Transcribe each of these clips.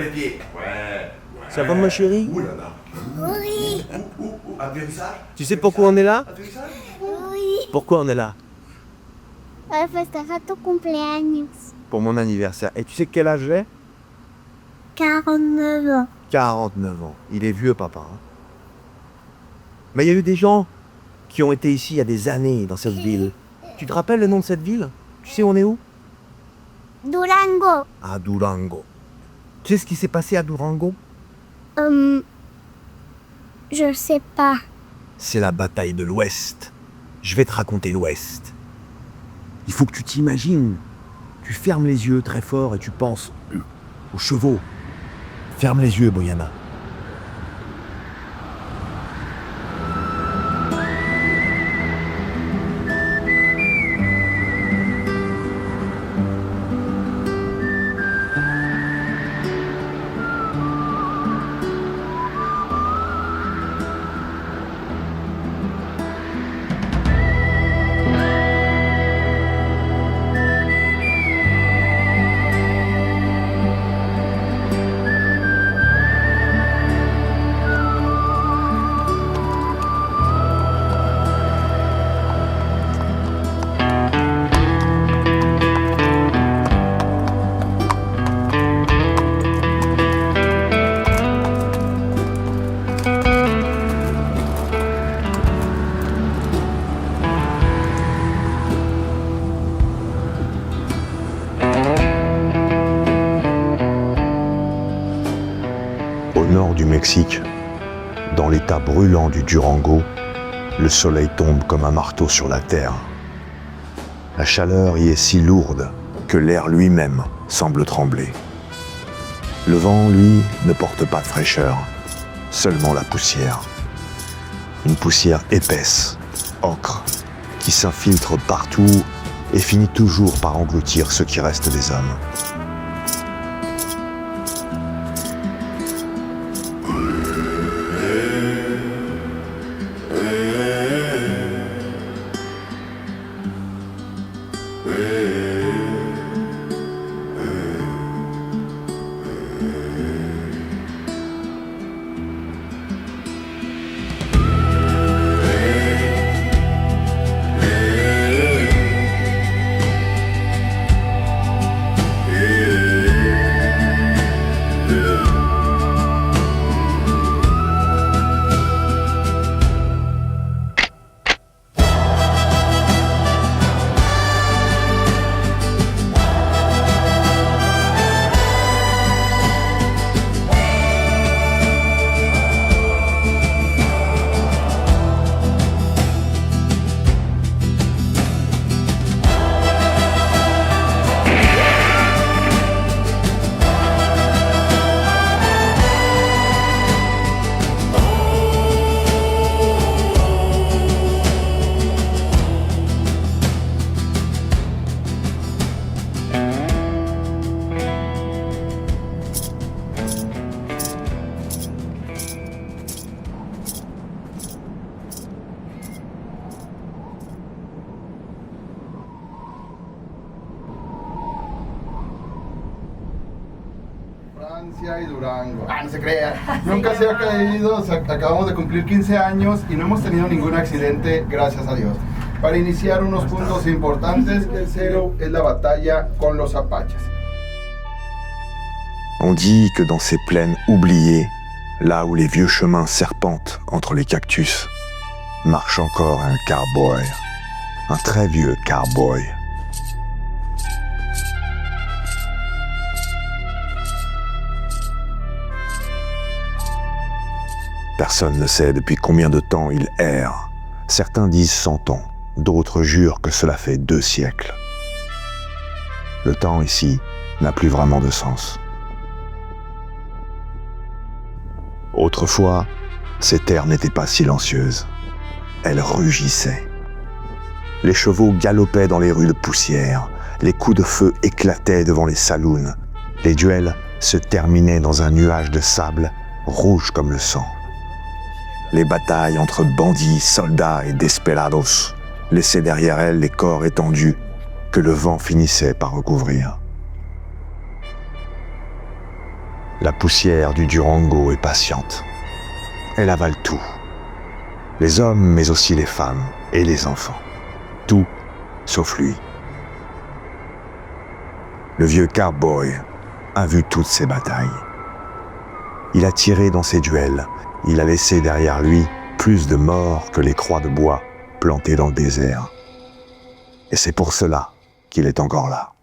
les pieds. Ouais. Ça va, ma chérie? Ouh là là. Oui, Atterrissage. Tu sais pourquoi on est là? Atterrissage. oui. Pourquoi on est là? Para festejar tu cumpleaños. Pour mon anniversaire. Et tu sais quel âge j'ai? 49 ans. 49 ans. Il est vieux, papa. Hein. Mais il y a eu des gens qui ont été ici il y a des années dans cette ville. Tu te rappelles le nom de cette ville? Tu sais on est où? Durango. À Durango. Tu sais ce qui s'est passé à Durango? Je sais pas. C'est la bataille de l'Ouest. Je vais te raconter l'Ouest. Il faut que tu t'imagines. Tu fermes les yeux très fort et tu penses aux chevaux. Ferme les yeux, Boyana. Au nord du Mexique, dans l'état brûlant du Durango, le soleil tombe comme un marteau sur la terre. La chaleur y est si lourde que l'air lui-même semble trembler. Le vent, lui, ne porte pas de fraîcheur, seulement la poussière. Une poussière épaisse, ocre, qui s'infiltre partout et finit toujours par engloutir ce qui reste des hommes. Francia y Durango. No se crea. Nunca se ha caído. Acabamos de cumplir 15 años y no hemos tenido ningún accidente, gracias a Dios. Para iniciar unos puntos importantes, el cero es la batalla con los apaches. On dit que dans ces plaines oubliées, là où les vieux chemins serpentent entre les cactus, marche encore un cowboy, un très vieux cowboy. Personne ne sait depuis combien de temps il erre. Certains disent 100 ans, d'autres jurent que cela fait 2 siècles. Le temps ici n'a plus vraiment de sens. Autrefois, ces terres n'étaient pas silencieuses. Elles rugissaient. Les chevaux galopaient dans les rues de poussière. Les coups de feu éclataient devant les saloons. Les duels se terminaient dans un nuage de sable rouge comme le sang. Les batailles entre bandits, soldats et desperados laissaient derrière elles les corps étendus que le vent finissait par recouvrir. La poussière du Durango est patiente. Elle avale tout. Les hommes, mais aussi les femmes et les enfants. Tout, sauf lui. Le vieux cowboy a vu toutes ces batailles. Il a tiré dans ses duels. Il a laissé derrière lui plus de morts que les croix de bois plantées dans le désert. Et c'est pour cela qu'il est encore là.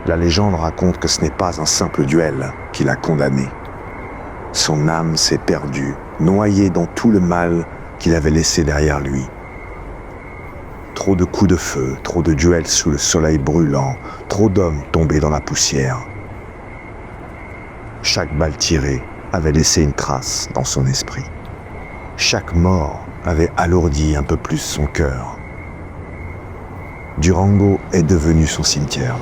La légende raconte que ce n'est pas un simple duel qui l'a condamné. Son âme s'est perdue, noyée dans tout le mal qu'il avait laissé derrière lui. Trop de coups de feu, trop de duels sous le soleil brûlant, trop d'hommes tombés dans la poussière. Chaque balle tirée avait laissé une trace dans son esprit. Chaque mort avait alourdi un peu plus son cœur. Durango est devenu son cimetière.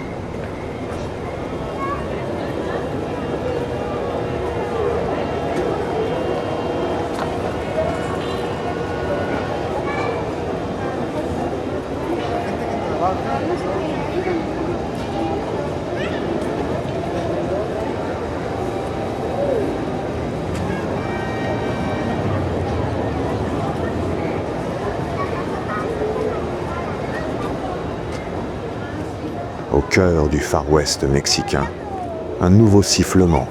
Au cœur du Far West mexicain, un nouveau sifflement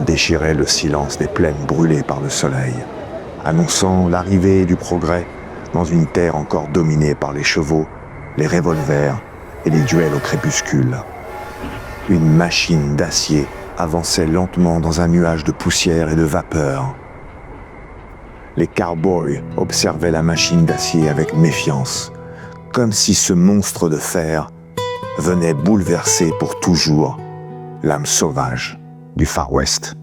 déchirait le silence des plaines brûlées par le soleil, annonçant l'arrivée du progrès dans une terre encore dominée par les chevaux, les revolvers et les duels au crépuscule. Une machine d'acier avançait lentement dans un nuage de poussière et de vapeur. Les cowboys observaient la machine d'acier avec méfiance, comme si ce monstre de fer venait bouleverser pour toujours l'âme sauvage du Far West.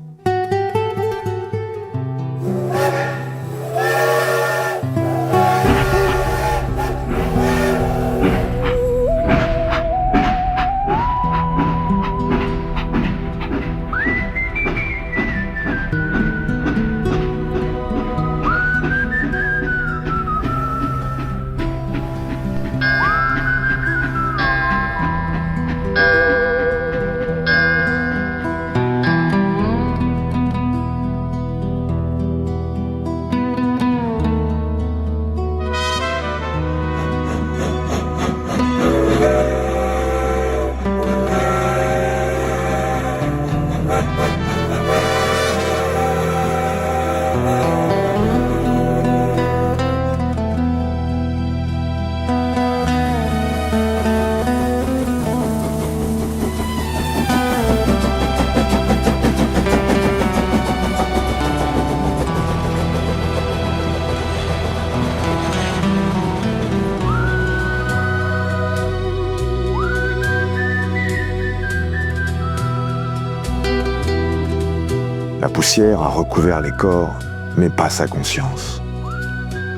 La poussière a recouvert les corps, mais pas sa conscience.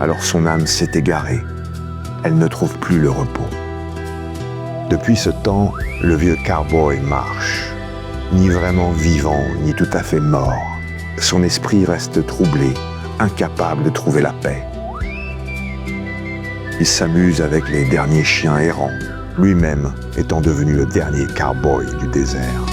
Alors son âme s'est égarée. Elle ne trouve plus le repos. Depuis ce temps, le vieux cowboy marche. Ni vraiment vivant, ni tout à fait mort. Son esprit reste troublé, incapable de trouver la paix. Il s'amuse avec les derniers chiens errants, lui-même étant devenu le dernier cowboy du désert.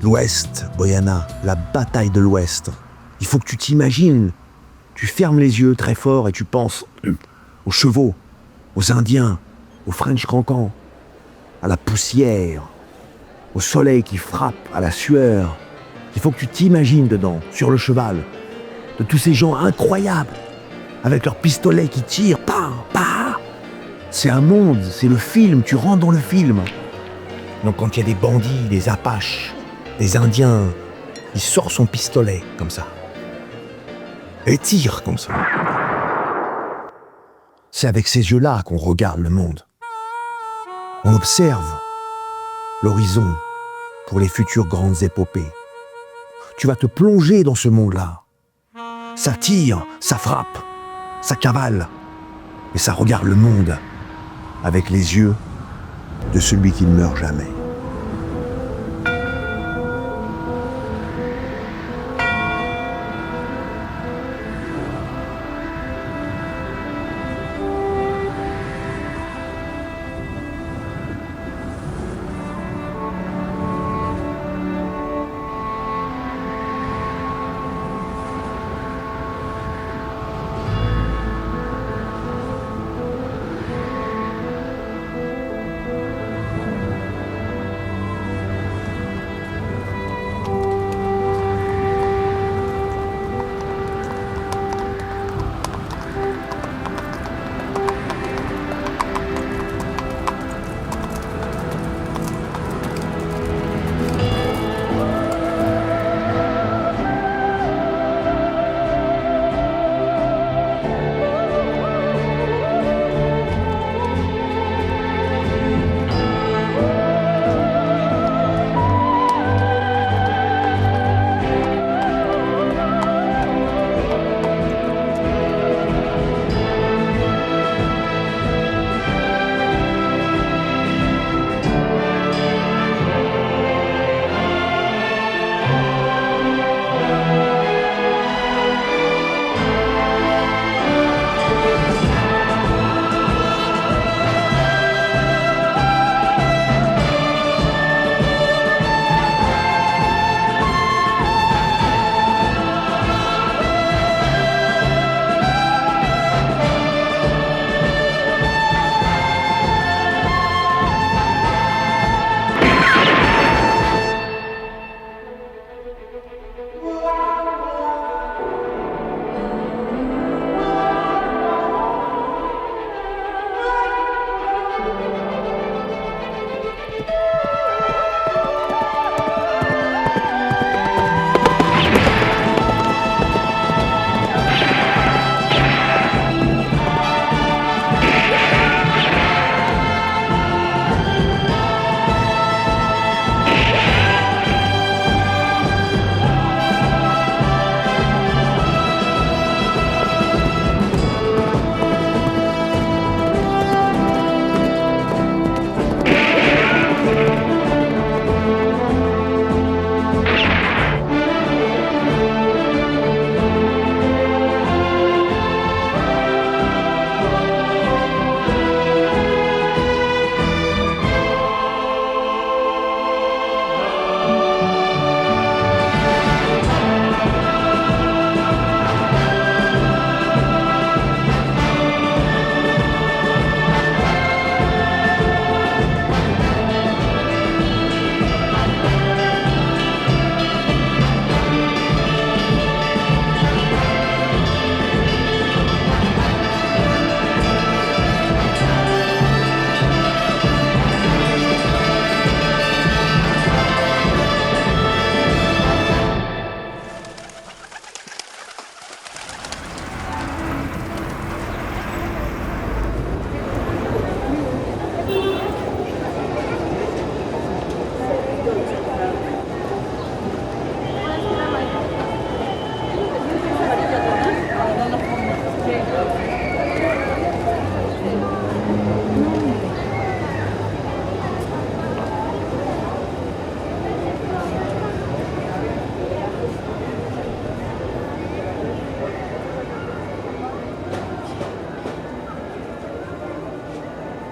L'Ouest, Bojana, la bataille de l'Ouest. Il faut que tu t'imagines. Tu fermes les yeux très fort et tu penses aux chevaux, aux Indiens, aux French Cancans, à la poussière, au soleil qui frappe, à la sueur. Il faut que tu t'imagines dedans, sur le cheval, de tous ces gens incroyables, avec leurs pistolets qui tirent, pa, pa. C'est un monde, c'est le film, tu rentres dans le film. Donc quand il y a des bandits, des Apaches, des Indiens, il sort son pistolet comme ça. Et tire comme ça. C'est avec ces yeux-là qu'on regarde le monde. On observe l'horizon pour les futures grandes épopées. Tu vas te plonger dans ce monde-là. Ça tire, ça frappe, ça cavale. Et ça regarde le monde avec les yeux de celui qui ne meurt jamais.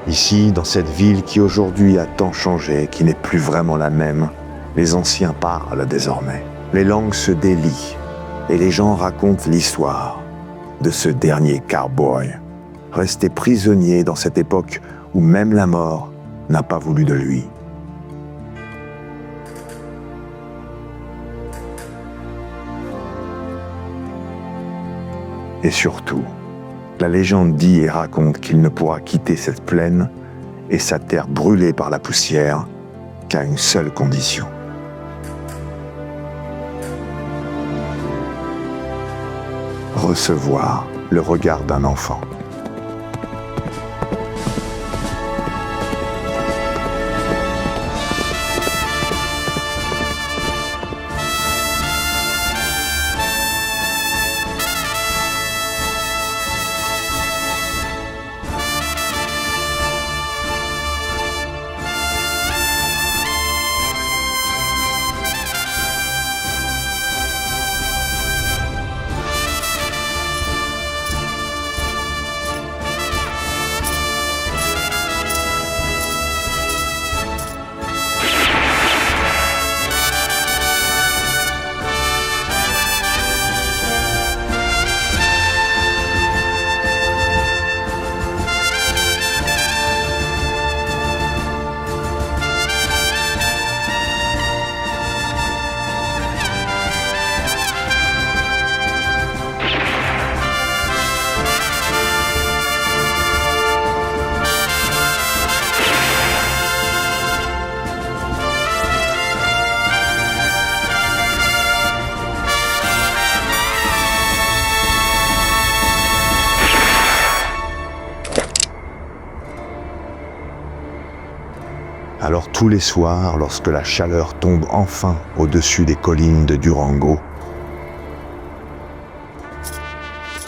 Ici, dans cette ville qui aujourd'hui a tant changé, qui n'est plus vraiment la même, les anciens parlent désormais. Les langues se délient et les gens racontent l'histoire de ce dernier cowboy, resté prisonnier dans cette époque où même la mort n'a pas voulu de lui. Et surtout, la légende dit et raconte qu'il ne pourra quitter cette plaine et sa terre brûlée par la poussière qu'à une seule condition. Recevoir le regard d'un enfant. Alors tous les soirs, lorsque la chaleur tombe enfin au-dessus des collines de Durango,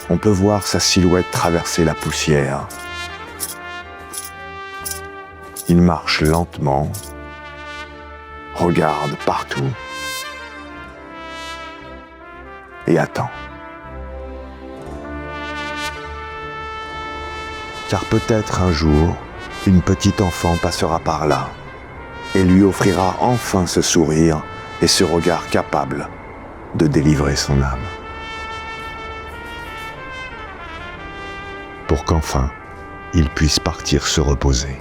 on peut voir sa silhouette traverser la poussière. Il marche lentement, regarde partout et attend. Car peut-être un jour, une petite enfant passera par là et lui offrira enfin ce sourire et ce regard capable de délivrer son âme. Pour qu'enfin, il puisse partir se reposer.